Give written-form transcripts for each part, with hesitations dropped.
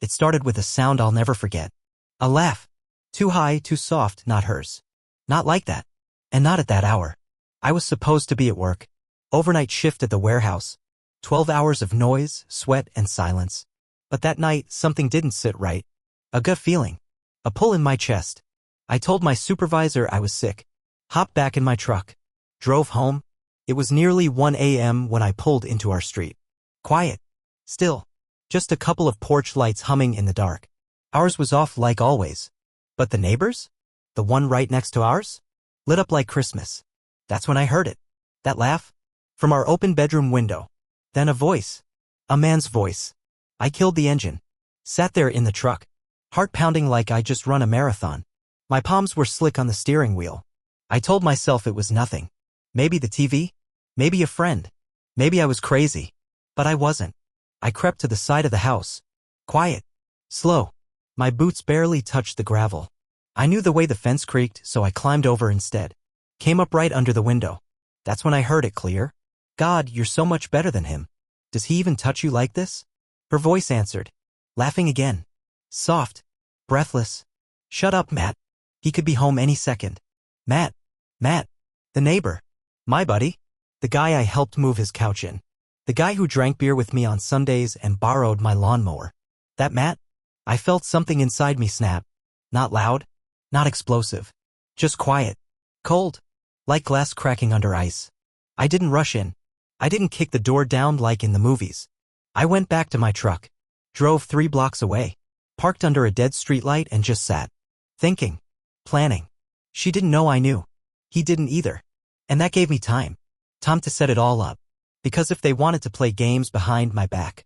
It started with a sound I'll never forget. A laugh. Too high, too soft, not hers. Not like that. And not at that hour. I was supposed to be at work. Overnight shift at the warehouse. 12 hours of noise, sweat, and silence. But that night, something didn't sit right. A gut feeling. A pull in my chest. I told my supervisor I was sick. Hopped back in my truck. Drove home. It was nearly 1 a.m. when I pulled into our street. Quiet. Still. Just a couple of porch lights humming in the dark. Ours was off like always. But the neighbors? The one right next to ours? Lit up like Christmas. That's when I heard it. That laugh. From our open bedroom window. Then a voice. A man's voice. I killed the engine. Sat there in the truck. Heart pounding like I just run a marathon. My palms were slick on the steering wheel. I told myself it was nothing. Maybe the TV? Maybe a friend. Maybe I was crazy. But I wasn't. I crept to the side of the house. Quiet. Slow. My boots barely touched the gravel. I knew the way the fence creaked, so I climbed over instead. Came up right under the window. That's when I heard it clear. God, you're so much better than him. Does he even touch you like this? Her voice answered. Laughing again. Soft. Breathless. Shut up, Matt. He could be home any second. Matt. Matt. The neighbor. My buddy. The guy I helped move his couch in. The guy who drank beer with me on Sundays and borrowed my lawnmower. That Matt? I felt something inside me snap. Not loud. Not explosive. Just quiet. Cold. Like glass cracking under ice. I didn't rush in. I didn't kick the door down like in the movies. I went back to my truck. Drove 3 blocks away. Parked under a dead streetlight and just sat. Thinking. Planning. She didn't know I knew. He didn't either. And that gave me time. Time to set it all up. Because if they wanted to play games behind my back,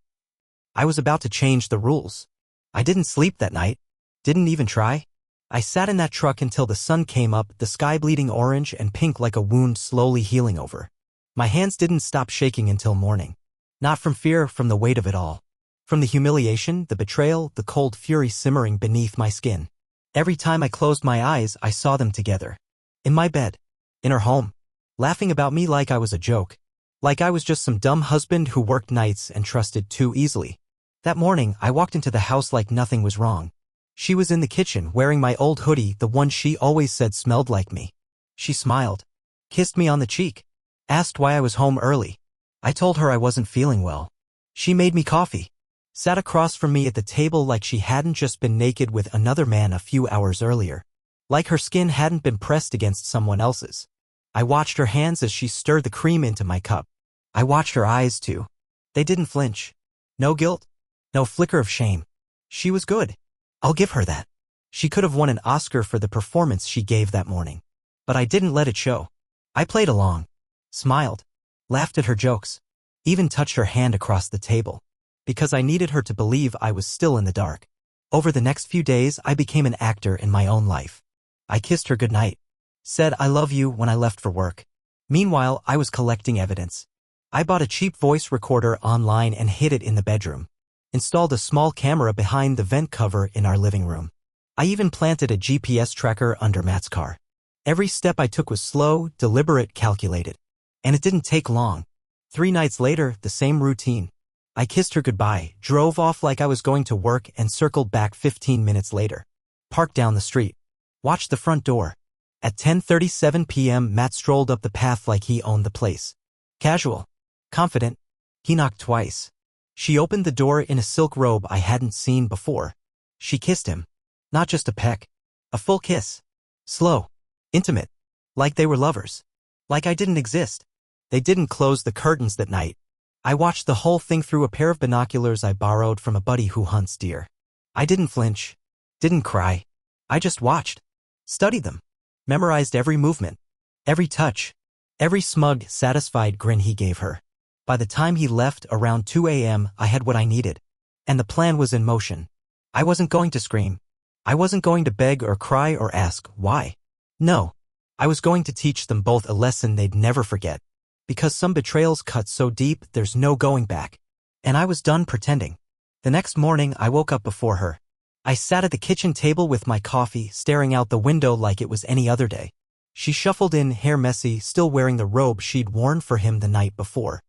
I was about to change the rules. I didn't sleep that night. Didn't even try. I sat in that truck until the sun came up, the sky bleeding orange and pink like a wound slowly healing over. My hands didn't stop shaking until morning. Not from fear, from the weight of it all. From the humiliation, the betrayal, the cold fury simmering beneath my skin. Every time I closed my eyes, I saw them together. In my bed. In her home. Laughing about me like I was a joke. Like I was just some dumb husband who worked nights and trusted too easily. That morning, I walked into the house like nothing was wrong. She was in the kitchen wearing my old hoodie, the one she always said smelled like me. She smiled. Kissed me on the cheek. Asked why I was home early. I told her I wasn't feeling well. She made me coffee. Sat across from me at the table like she hadn't just been naked with another man a few hours earlier. Like her skin hadn't been pressed against someone else's. I watched her hands as she stirred the cream into my cup. I watched her eyes too. They didn't flinch. No guilt. No flicker of shame. She was good. I'll give her that. She could have won an Oscar for the performance she gave that morning. But I didn't let it show. I played along. Smiled. Laughed at her jokes. Even touched her hand across the table. Because I needed her to believe I was still in the dark. Over the next few days, I became an actor in my own life. I kissed her goodnight. Said I love you when I left for work. Meanwhile, I was collecting evidence. I bought a cheap voice recorder online and hid it in the bedroom. Installed a small camera behind the vent cover in our living room. I even planted a GPS tracker under Matt's car. Every step I took was slow, deliberate, calculated. And it didn't take long. 3 nights later, the same routine. I kissed her goodbye, drove off like I was going to work and circled back 15 minutes later. Parked down the street. Watched the front door. At 10:37 p.m., Matt strolled up the path like he owned the place. Casual. Confident. He knocked twice. She opened the door in a silk robe I hadn't seen before. She kissed him. Not just a peck. A full kiss. Slow. Intimate. Like they were lovers. Like I didn't exist. They didn't close the curtains that night. I watched the whole thing through a pair of binoculars I borrowed from a buddy who hunts deer. I didn't flinch. Didn't cry. I just watched. Studied them. Memorized every movement. Every touch. Every smug, satisfied grin he gave her. By the time he left around 2 a.m., I had what I needed. And the plan was in motion. I wasn't going to scream. I wasn't going to beg or cry or ask why. No. I was going to teach them both a lesson they'd never forget. Because some betrayals cut so deep, there's no going back. And I was done pretending. The next morning, I woke up before her. I sat at the kitchen table with my coffee, staring out the window like it was any other day. She shuffled in, hair messy, still wearing the robe she'd worn for him the night before.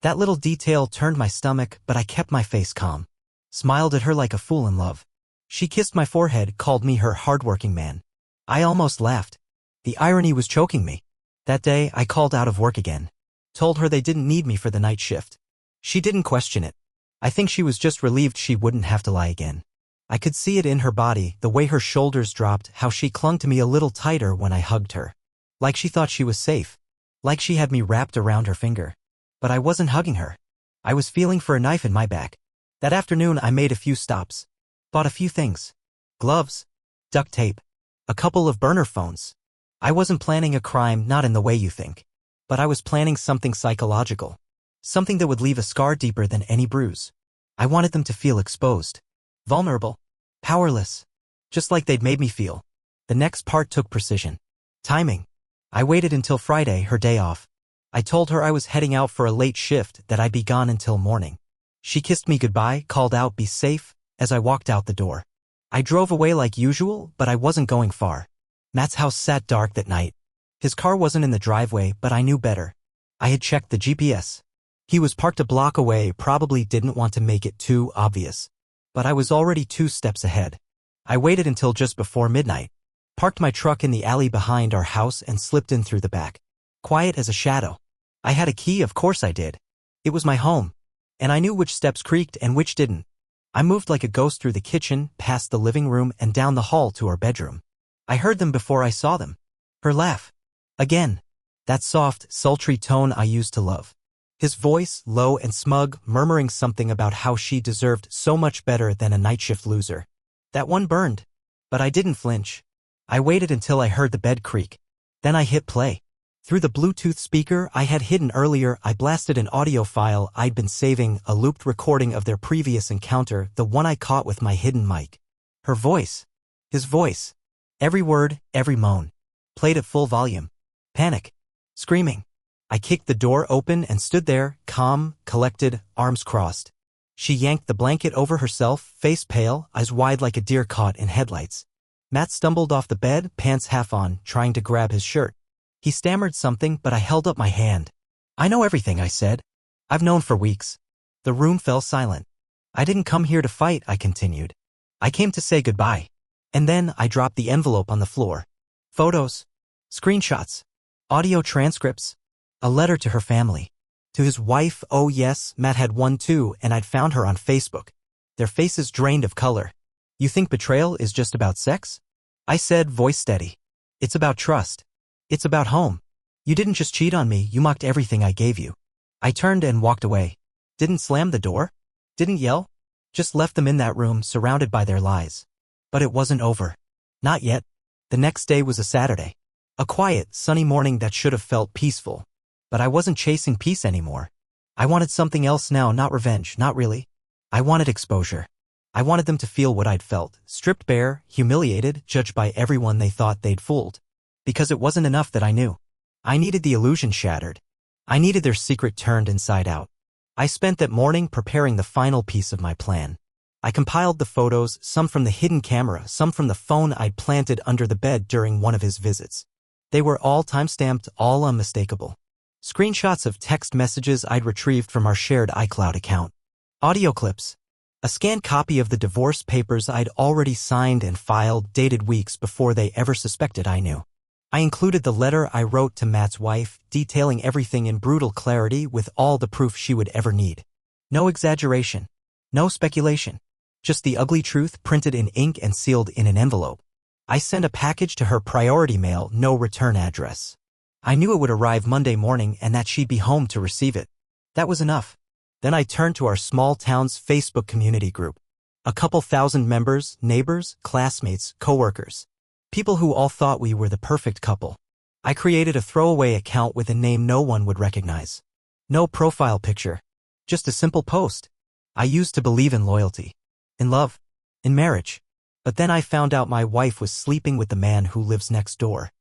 That little detail turned my stomach, but I kept my face calm. Smiled at her like a fool in love. She kissed my forehead, called me her hardworking man. I almost laughed. The irony was choking me. That day, I called out of work again. Told her they didn't need me for the night shift. She didn't question it. I think she was just relieved she wouldn't have to lie again. I could see it in her body, the way her shoulders dropped, how she clung to me a little tighter when I hugged her. Like she thought she was safe. Like she had me wrapped around her finger. But I wasn't hugging her. I was feeling for a knife in my back. That afternoon I made a few stops. Bought a few things. Gloves. Duct tape. A couple of burner phones. I wasn't planning a crime, not in the way you think. But I was planning something psychological. Something that would leave a scar deeper than any bruise. I wanted them to feel exposed. Vulnerable. Powerless. Just like they'd made me feel. The next part took precision. Timing. I waited until Friday, her day off. I told her I was heading out for a late shift, that I'd be gone until morning. She kissed me goodbye, called out, "Be safe," as I walked out the door. I drove away like usual, but I wasn't going far. Matt's house sat dark that night. His car wasn't in the driveway, but I knew better. I had checked the GPS. He was parked a block away, probably didn't want to make it too obvious. But I was already 2 steps ahead. I waited until just before midnight. Parked my truck in the alley behind our house and slipped in through the back. Quiet as a shadow. I had a key, of course I did. It was my home. And I knew which steps creaked and which didn't. I moved like a ghost through the kitchen, past the living room, and down the hall to our bedroom. I heard them before I saw them. Her laugh. Again. That soft, sultry tone I used to love. His voice, low and smug, murmuring something about how she deserved so much better than a night shift loser. That one burned. But I didn't flinch. I waited until I heard the bed creak. Then I hit play. Through the Bluetooth speaker I had hidden earlier, I blasted an audio file I'd been saving, a looped recording of their previous encounter, the one I caught with my hidden mic. Her voice. His voice. Every word, every moan. Played at full volume. Panic. Screaming. I kicked the door open and stood there, calm, collected, arms crossed. She yanked the blanket over herself, face pale, eyes wide like a deer caught in headlights. Matt stumbled off the bed, pants half on, trying to grab his shirt. He stammered something, but I held up my hand. "I know everything," I said. "I've known for weeks." The room fell silent. "I didn't come here to fight," I continued. "I came to say goodbye." And then I dropped the envelope on the floor. Photos. Screenshots. Audio transcripts. A letter to her family. To his wife. Oh yes, Matt had one too, and I'd found her on Facebook. Their faces drained of color. "You think betrayal is just about sex?" I said, voice steady. "It's about trust. It's about home. You didn't just cheat on me, you mocked everything I gave you." I turned and walked away. Didn't slam the door. Didn't yell. Just left them in that room, surrounded by their lies. But it wasn't over. Not yet. The next day was a Saturday. A quiet, sunny morning that should have felt peaceful. But I wasn't chasing peace anymore. I wanted something else now, not revenge, not really. I wanted exposure. I wanted them to feel what I'd felt, stripped bare, humiliated, judged by everyone they thought they'd fooled. Because it wasn't enough that I knew. I needed the illusion shattered. I needed their secret turned inside out. I spent that morning preparing the final piece of my plan. I compiled the photos, some from the hidden camera, some from the phone I'd planted under the bed during one of his visits. They were all time-stamped, all unmistakable. Screenshots of text messages I'd retrieved from our shared iCloud account. Audio clips. A scanned copy of the divorce papers I'd already signed and filed, dated weeks before they ever suspected I knew. I included the letter I wrote to Matt's wife, detailing everything in brutal clarity with all the proof she would ever need. No exaggeration. No speculation. Just the ugly truth printed in ink and sealed in an envelope. I sent a package to her priority mail, no return address. I knew it would arrive Monday morning and that she'd be home to receive it. That was enough. Then I turned to our small town's Facebook community group. A couple thousand members, neighbors, classmates, coworkers. People who all thought we were the perfect couple. I created a throwaway account with a name no one would recognize. No profile picture. Just a simple post. I used to believe in loyalty. In love. In marriage. But then I found out my wife was sleeping with the man who lives next door.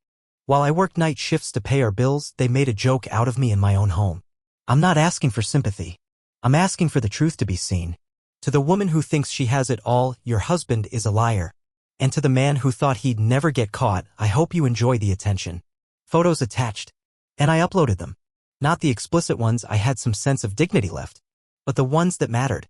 While I worked night shifts to pay our bills, they made a joke out of me in my own home. I'm not asking for sympathy. I'm asking for the truth to be seen. To the woman who thinks she has it all, your husband is a liar. And to the man who thought he'd never get caught, I hope you enjoy the attention. Photos attached. And I uploaded them. Not the explicit ones, I had some sense of dignity left. But the ones that mattered.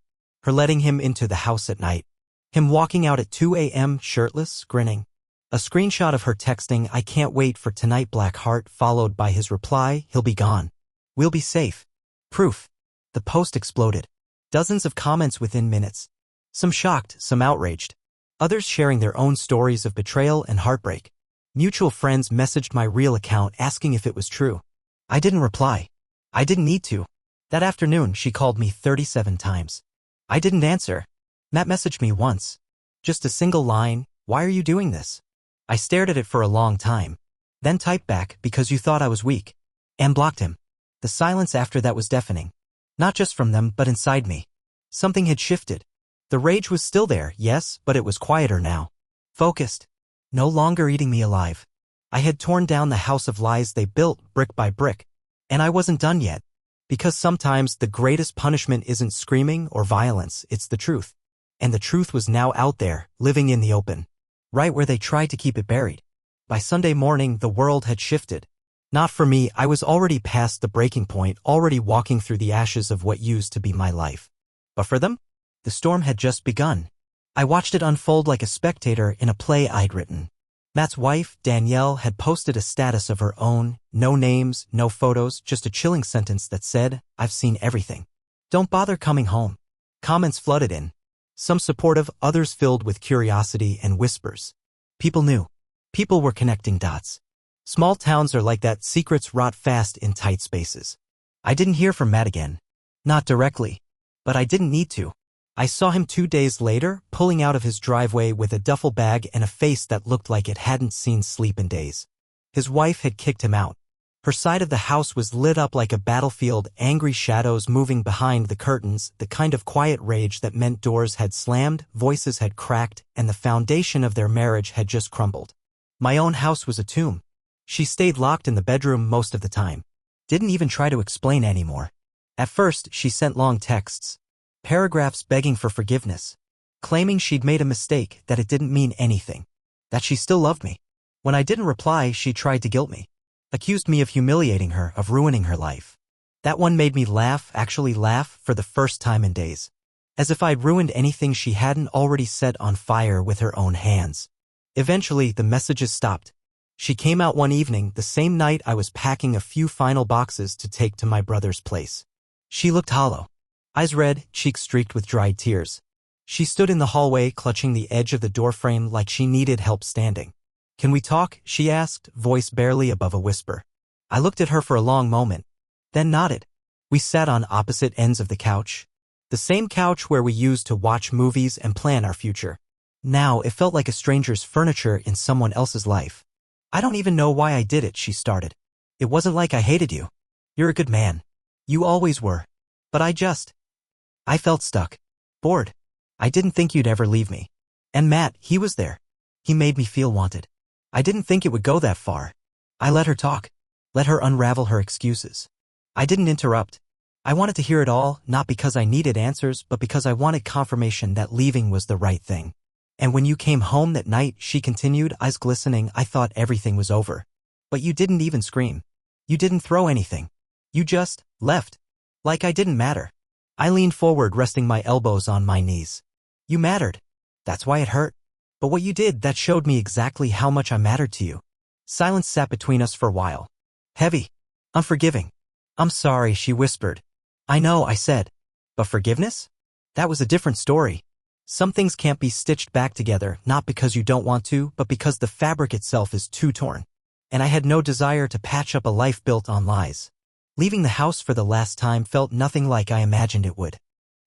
her letting him into the house at night, him walking out at 2 a.m. shirtless, grinning. A screenshot of her texting, "I can't wait for tonight, black heart," followed by his reply, "He'll be gone. We'll be safe." Proof. The post exploded. Dozens of comments within minutes. Some shocked, some outraged. Others sharing their own stories of betrayal and heartbreak. Mutual friends messaged my real account asking if it was true. I didn't reply. I didn't need to. That afternoon, she called me 37 times. I didn't answer. Matt messaged me once. Just a single line, "Why are you doing this?" I stared at it for a long time. Then typed back, "Because you thought I was weak." And blocked him. The silence after that was deafening. Not just from them, but inside me. Something had shifted. The rage was still there, yes, but it was quieter now. Focused. No longer eating me alive. I had torn down the house of lies they built, brick by brick. And I wasn't done yet. Because sometimes the greatest punishment isn't screaming or violence, it's the truth. And the truth was now out there, living in the open. Right where they tried to keep it buried. By Sunday morning, the world had shifted. Not for me, I was already past the breaking point, already walking through the ashes of what used to be my life. But for them, the storm had just begun. I watched it unfold like a spectator in a play I'd written. Matt's wife, Danielle, had posted a status of her own, no names, no photos, just a chilling sentence that said, "I've seen everything. Don't bother coming home." Comments flooded in. Some supportive, others filled with curiosity and whispers. People knew. People were connecting dots. Small towns are like that, secrets rot fast in tight spaces. I didn't hear from Matt again. Not directly. But I didn't need to. I saw him 2 days later, pulling out of his driveway with a duffel bag and a face that looked like it hadn't seen sleep in days. His wife had kicked him out. Her side of the house was lit up like a battlefield, angry shadows moving behind the curtains, the kind of quiet rage that meant doors had slammed, voices had cracked, and the foundation of their marriage had just crumbled. My own house was a tomb. She stayed locked in the bedroom most of the time. Didn't even try to explain anymore. At first, she sent long texts. Paragraphs begging for forgiveness. Claiming she'd made a mistake, that it didn't mean anything. That she still loved me. When I didn't reply, she tried to guilt me. Accused me of humiliating her, of ruining her life. That one made me laugh, actually laugh, for the first time in days. As if I'd ruined anything she hadn't already set on fire with her own hands. Eventually, the messages stopped. She came out one evening, the same night I was packing a few final boxes to take to my brother's place. She looked hollow. Eyes red, cheeks streaked with dried tears. She stood in the hallway, clutching the edge of the doorframe like she needed help standing. "Can we talk?" she asked, voice barely above a whisper. I looked at her for a long moment, then nodded. We sat on opposite ends of the couch. The same couch where we used to watch movies and plan our future. Now it felt like a stranger's furniture in someone else's life. "I don't even know why I did it," she started. "It wasn't like I hated you. You're a good man. You always were. But I felt stuck. Bored. I didn't think you'd ever leave me. And Matt, he was there. He made me feel wanted. I didn't think it would go that far." I let her talk. Let her unravel her excuses. I didn't interrupt. I wanted to hear it all, not because I needed answers, but because I wanted confirmation that leaving was the right thing. "And when you came home that night," she continued, eyes glistening, "I thought everything was over. But you didn't even scream. You didn't throw anything. You just left. Like I didn't matter." I leaned forward, resting my elbows on my knees. "You mattered. That's why it hurt. But what you did, that showed me exactly how much I mattered to you." Silence sat between us for a while. Heavy. Unforgiving. "I'm sorry," she whispered. "I know," I said. "But forgiveness? That was a different story. Some things can't be stitched back together, not because you don't want to, but because the fabric itself is too torn. And I had no desire to patch up a life built on lies. Leaving the house for the last time felt nothing like I imagined it would.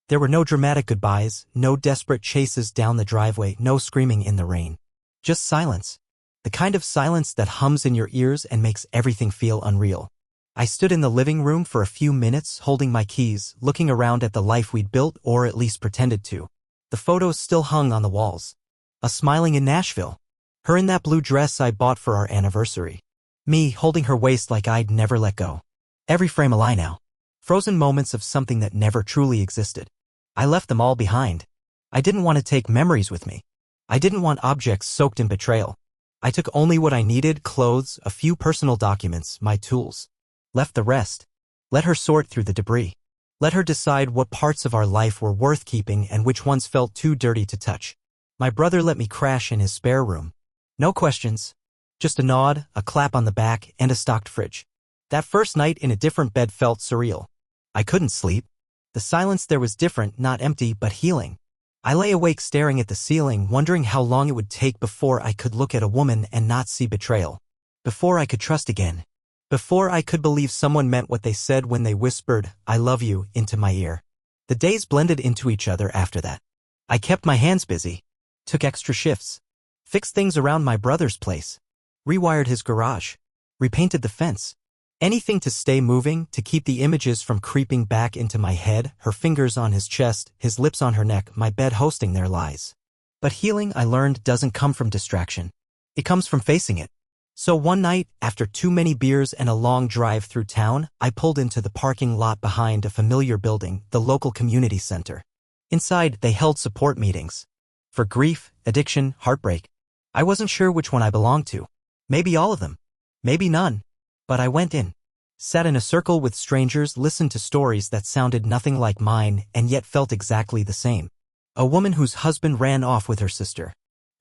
There were no dramatic goodbyes, no desperate chases down the driveway, no screaming in the rain. Just silence. The kind of silence that hums in your ears and makes everything feel unreal. I stood in the living room for a few minutes, holding my keys, looking around at the life we'd built, or at least pretended to. The photos still hung on the walls. Us smiling in Nashville. Her in that blue dress I bought for our anniversary. Me holding her waist like I'd never let go. Every frame a lie now. Frozen moments of something that never truly existed. I left them all behind. I didn't want to take memories with me. I didn't want objects soaked in betrayal. I took only what I needed, clothes, a few personal documents, my tools. Left the rest. Let her sort through the debris. Let her decide what parts of our life were worth keeping and which ones felt too dirty to touch. My brother let me crash in his spare room. No questions. Just a nod, a clap on the back, and a stocked fridge. That first night in a different bed felt surreal. I couldn't sleep. The silence there was different, not empty, but healing. I lay awake staring at the ceiling, wondering how long it would take before I could look at a woman and not see betrayal. Before I could trust again. Before I could believe someone meant what they said when they whispered, "I love you," into my ear. The days blended into each other after that. I kept my hands busy. Took extra shifts. Fixed things around my brother's place. Rewired his garage. Repainted the fence. Anything to stay moving, to keep the images from creeping back into my head, her fingers on his chest, his lips on her neck, my bed hosting their lies. But healing, I learned, doesn't come from distraction. It comes from facing it. So one night, after too many beers and a long drive through town, I pulled into the parking lot behind a familiar building, the local community center. Inside, they held support meetings. For grief, addiction, heartbreak. I wasn't sure which one I belonged to. Maybe all of them. Maybe none. But I went in. Sat in a circle with strangers, listened to stories that sounded nothing like mine and yet felt exactly the same. A woman whose husband ran off with her sister.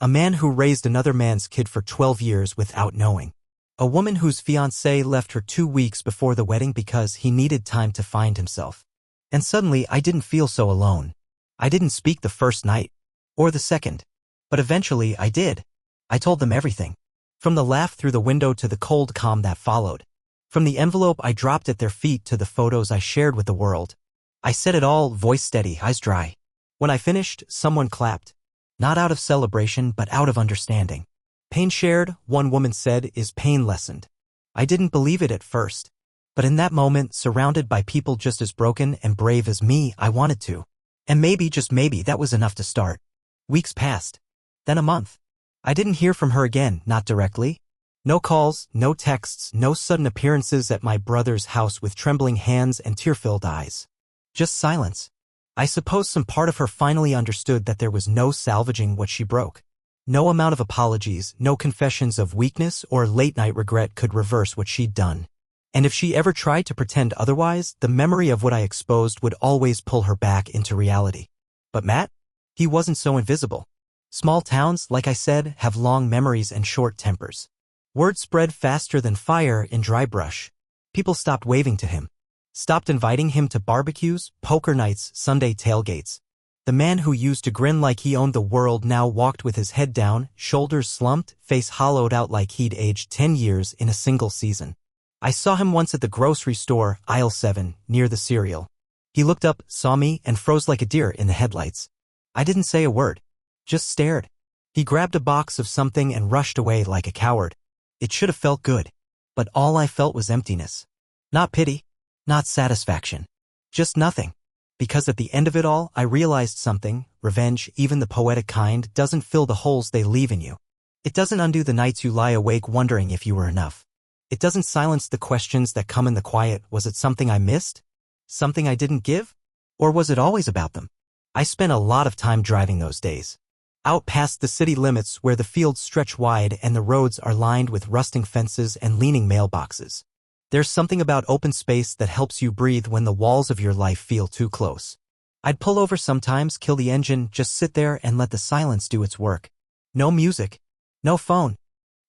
A man who raised another man's kid for 12 years without knowing. A woman whose fiancé left her 2 weeks before the wedding because he needed time to find himself. And suddenly I didn't feel so alone. I didn't speak the first night. Or the second. But eventually I did. I told them everything. From the laugh through the window to the cold calm that followed. From the envelope I dropped at their feet to the photos I shared with the world. I said it all, voice steady, eyes dry. When I finished, someone clapped. Not out of celebration, but out of understanding. Pain shared, one woman said, is pain lessened. I didn't believe it at first. But in that moment, surrounded by people just as broken and brave as me, I wanted to. And maybe, just maybe, that was enough to start. Weeks passed. Then a month. I didn't hear from her again, not directly. No calls, no texts, no sudden appearances at my brother's house with trembling hands and tear-filled eyes. Just silence. I suppose some part of her finally understood that there was no salvaging what she broke. No amount of apologies, no confessions of weakness or late-night regret could reverse what she'd done. And if she ever tried to pretend otherwise, the memory of what I exposed would always pull her back into reality. But Matt? He wasn't so invisible. Small towns, like I said, have long memories and short tempers. Word spread faster than fire in dry brush. People stopped waving to him. Stopped inviting him to barbecues, poker nights, Sunday tailgates. The man who used to grin like he owned the world now walked with his head down, shoulders slumped, face hollowed out like he'd aged 10 years in a single season. I saw him once at the grocery store, aisle 7, near the cereal. He looked up, saw me, and froze like a deer in the headlights. I didn't say a word. Just stared. He grabbed a box of something and rushed away like a coward. It should have felt good. But all I felt was emptiness. Not pity. Not satisfaction. Just nothing. Because at the end of it all, I realized something. Revenge, even the poetic kind, doesn't fill the holes they leave in you. It doesn't undo the nights you lie awake wondering if you were enough. It doesn't silence the questions that come in the quiet. Was it something I missed? Something I didn't give? Or was it always about them? I spent a lot of time driving those days. Out past the city limits where the fields stretch wide and the roads are lined with rusting fences and leaning mailboxes. There's something about open space that helps you breathe when the walls of your life feel too close. I'd pull over sometimes, kill the engine, just sit there and let the silence do its work. No music. No phone.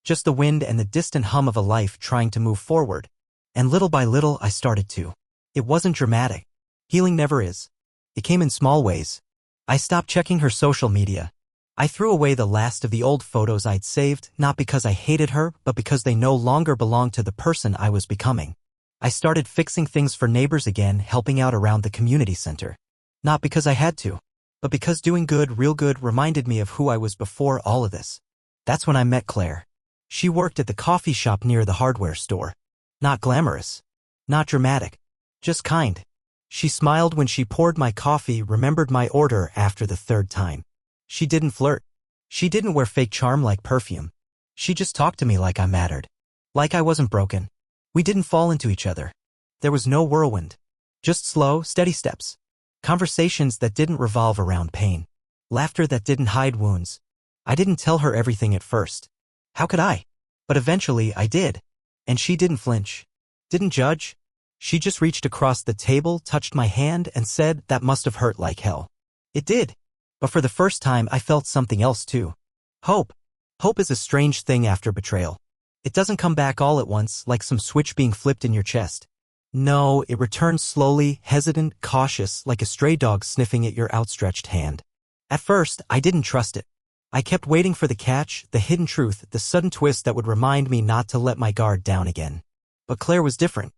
Just the wind and the distant hum of a life trying to move forward. And little by little I started to. It wasn't dramatic. Healing never is. It came in small ways. I stopped checking her social media. I threw away the last of the old photos I'd saved, not because I hated her, but because they no longer belonged to the person I was becoming. I started fixing things for neighbors again, helping out around the community center. Not because I had to, but because doing good, real good, reminded me of who I was before all of this. That's when I met Claire. She worked at the coffee shop near the hardware store. Not glamorous. Not dramatic. Just kind. She smiled when she poured my coffee, remembered my order after the 3rd time. She didn't flirt. She didn't wear fake charm like perfume. She just talked to me like I mattered. Like I wasn't broken. We didn't fall into each other. There was no whirlwind. Just slow, steady steps. Conversations that didn't revolve around pain. Laughter that didn't hide wounds. I didn't tell her everything at first. How could I? But eventually I did. And she didn't flinch. Didn't judge. She just reached across the table, touched my hand, and said, "That must have hurt like hell." It did. But for the first time, I felt something else too. Hope. Hope is a strange thing after betrayal. It doesn't come back all at once, like some switch being flipped in your chest. No, it returns slowly, hesitant, cautious, like a stray dog sniffing at your outstretched hand. At first, I didn't trust it. I kept waiting for the catch, the hidden truth, the sudden twist that would remind me not to let my guard down again. But Claire was different.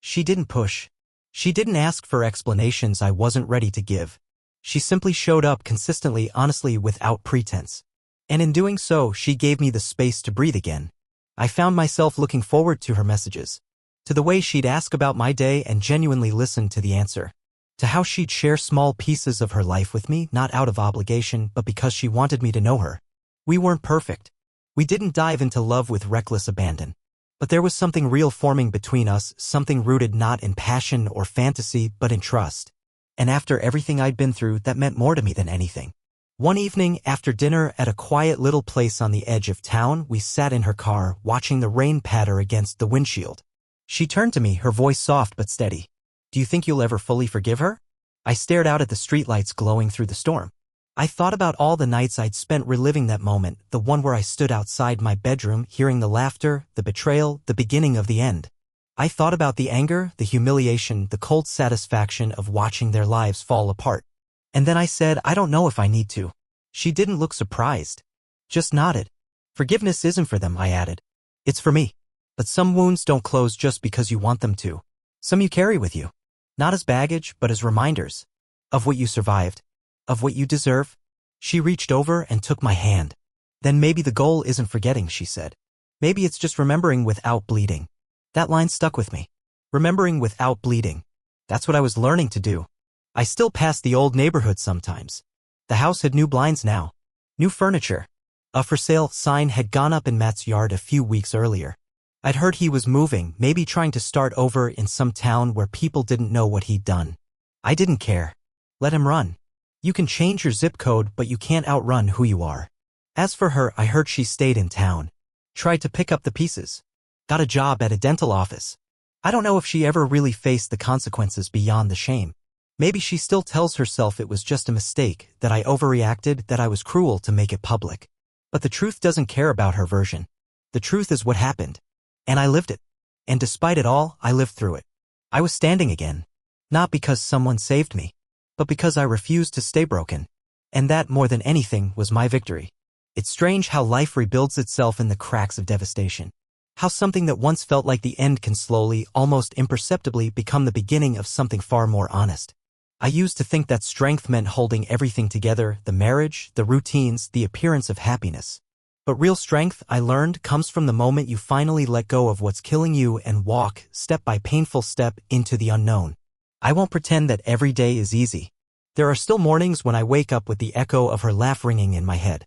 She didn't push. She didn't ask for explanations I wasn't ready to give. She simply showed up consistently, honestly, without pretense. And in doing so, she gave me the space to breathe again. I found myself looking forward to her messages, to the way she'd ask about my day and genuinely listen to the answer, to how she'd share small pieces of her life with me, not out of obligation, but because she wanted me to know her. We weren't perfect. We didn't dive into love with reckless abandon. But there was something real forming between us, something rooted not in passion or fantasy, but in trust. And after everything I'd been through, that meant more to me than anything. One evening, after dinner at a quiet little place on the edge of town, we sat in her car, watching the rain patter against the windshield. She turned to me, her voice soft but steady. "Do you think you'll ever fully forgive her?" I stared out at the streetlights glowing through the storm. I thought about all the nights I'd spent reliving that moment, the one where I stood outside my bedroom, hearing the laughter, the betrayal, the beginning of the end. I thought about the anger, the humiliation, the cold satisfaction of watching their lives fall apart. And then I said, "I don't know if I need to." She didn't look surprised. Just nodded. "Forgiveness isn't for them," I added. "It's for me." But some wounds don't close just because you want them to. Some you carry with you. Not as baggage, but as reminders. Of what you survived. Of what you deserve. She reached over and took my hand. "Then maybe the goal isn't forgetting," she said. "Maybe it's just remembering without bleeding." That line stuck with me. Remembering without bleeding. That's what I was learning to do. I still passed the old neighborhood sometimes. The house had new blinds now. New furniture. A for sale sign had gone up in Matt's yard a few weeks earlier. I'd heard he was moving, maybe trying to start over in some town where people didn't know what he'd done. I didn't care. Let him run. You can change your zip code, but you can't outrun who you are. As for her, I heard she stayed in town. Tried to pick up the pieces. Got a job at a dental office. I don't know if she ever really faced the consequences beyond the shame. Maybe she still tells herself it was just a mistake, that I overreacted, that I was cruel to make it public. But the truth doesn't care about her version. The truth is what happened. And I lived it. And despite it all, I lived through it. I was standing again. Not because someone saved me, but because I refused to stay broken. And that, more than anything, was my victory. It's strange how life rebuilds itself in the cracks of devastation. How something that once felt like the end can slowly, almost imperceptibly, become the beginning of something far more honest. I used to think that strength meant holding everything together, the marriage, the routines, the appearance of happiness. But real strength, I learned, comes from the moment you finally let go of what's killing you and walk, step by painful step, into the unknown. I won't pretend that every day is easy. There are still mornings when I wake up with the echo of her laugh ringing in my head.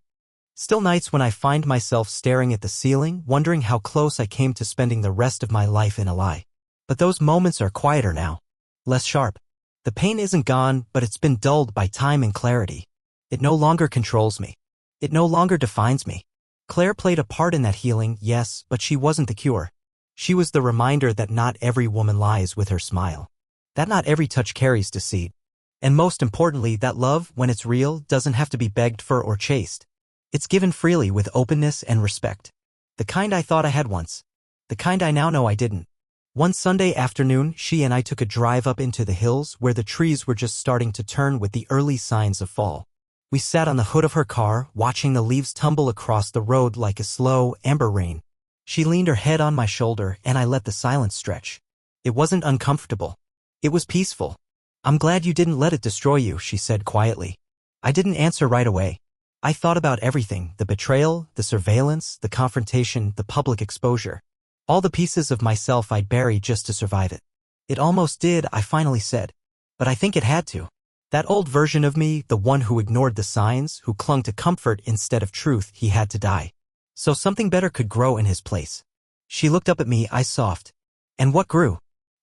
Still nights when I find myself staring at the ceiling, wondering how close I came to spending the rest of my life in a lie. But those moments are quieter now. Less sharp. The pain isn't gone, but it's been dulled by time and clarity. It no longer controls me. It no longer defines me. Claire played a part in that healing, yes, but she wasn't the cure. She was the reminder that not every woman lies with her smile. That not every touch carries deceit. And most importantly, that love, when it's real, doesn't have to be begged for or chased. It's given freely with openness and respect. The kind I thought I had once. The kind I now know I didn't. One Sunday afternoon, she and I took a drive up into the hills where the trees were just starting to turn with the early signs of fall. We sat on the hood of her car, watching the leaves tumble across the road like a slow, amber rain. She leaned her head on my shoulder and I let the silence stretch. It wasn't uncomfortable. It was peaceful. "I'm glad you didn't let it destroy you," she said quietly. I didn't answer right away. I thought about everything, the betrayal, the surveillance, the confrontation, the public exposure. All the pieces of myself I'd buried just to survive it. "It almost did," I finally said. "But I think it had to." That old version of me, the one who ignored the signs, who clung to comfort instead of truth, he had to die. So something better could grow in his place. She looked up at me, eyes soft. "And what grew?"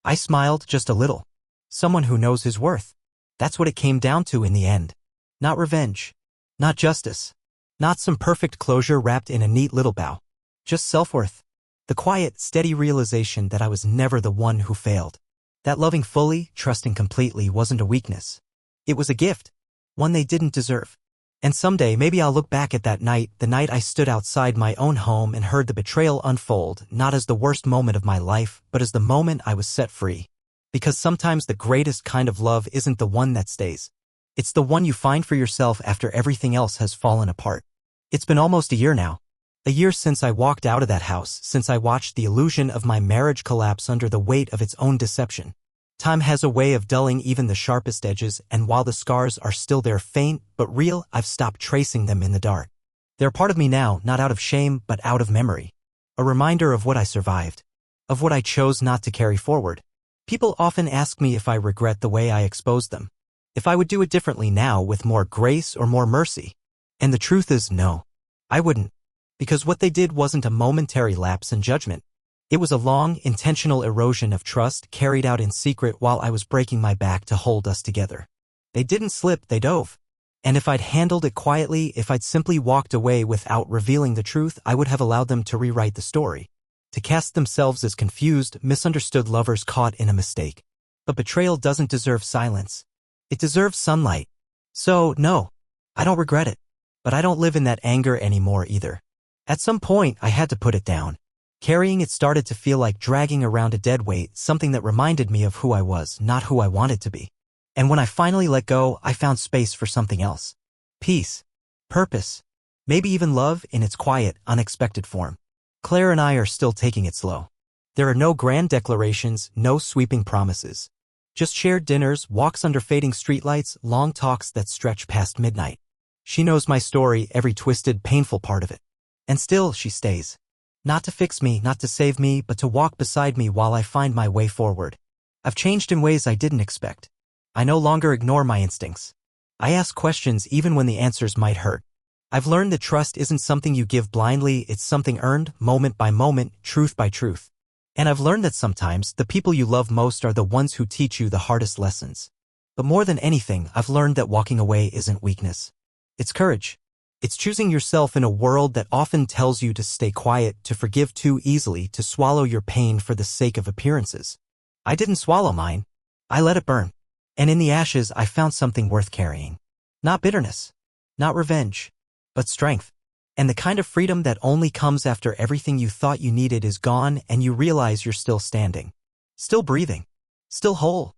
I smiled, just a little. "Someone who knows his worth." That's what it came down to in the end. Not revenge. Not justice. Not some perfect closure wrapped in a neat little bow. Just self-worth. The quiet, steady realization that I was never the one who failed. That loving fully, trusting completely wasn't a weakness. It was a gift, one they didn't deserve. And someday maybe I'll look back at that night, the night I stood outside my own home and heard the betrayal unfold, not as the worst moment of my life, but as the moment I was set free. Because sometimes the greatest kind of love isn't the one that stays. It's the one you find for yourself after everything else has fallen apart. It's been almost a year now. A year since I walked out of that house, since I watched the illusion of my marriage collapse under the weight of its own deception. Time has a way of dulling even the sharpest edges, and while the scars are still there, faint but real, I've stopped tracing them in the dark. They're part of me now, not out of shame, but out of memory. A reminder of what I survived. Of what I chose not to carry forward. People often ask me if I regret the way I exposed them. If I would do it differently now, with more grace or more mercy. And the truth is, no. I wouldn't. Because what they did wasn't a momentary lapse in judgment. It was a long, intentional erosion of trust carried out in secret while I was breaking my back to hold us together. They didn't slip, they dove. And if I'd handled it quietly, if I'd simply walked away without revealing the truth, I would have allowed them to rewrite the story. To cast themselves as confused, misunderstood lovers caught in a mistake. But betrayal doesn't deserve silence. It deserves sunlight. So, no, I don't regret it. But I don't live in that anger anymore either. At some point, I had to put it down. Carrying it started to feel like dragging around a dead weight, something that reminded me of who I was, not who I wanted to be. And when I finally let go, I found space for something else. Peace. Purpose. Maybe even love in its quiet, unexpected form. Claire and I are still taking it slow. There are no grand declarations, no sweeping promises. Just shared dinners, walks under fading streetlights, long talks that stretch past midnight. She knows my story, every twisted, painful part of it. And still, she stays. Not to fix me, not to save me, but to walk beside me while I find my way forward. I've changed in ways I didn't expect. I no longer ignore my instincts. I ask questions even when the answers might hurt. I've learned that trust isn't something you give blindly, it's something earned, moment by moment, truth by truth. And I've learned that sometimes the people you love most are the ones who teach you the hardest lessons. But more than anything, I've learned that walking away isn't weakness. It's courage. It's choosing yourself in a world that often tells you to stay quiet, to forgive too easily, to swallow your pain for the sake of appearances. I didn't swallow mine. I let it burn. And in the ashes, I found something worth carrying. Not bitterness. Not revenge. But strength. And the kind of freedom that only comes after everything you thought you needed is gone and you realize you're still standing. Still breathing. Still whole.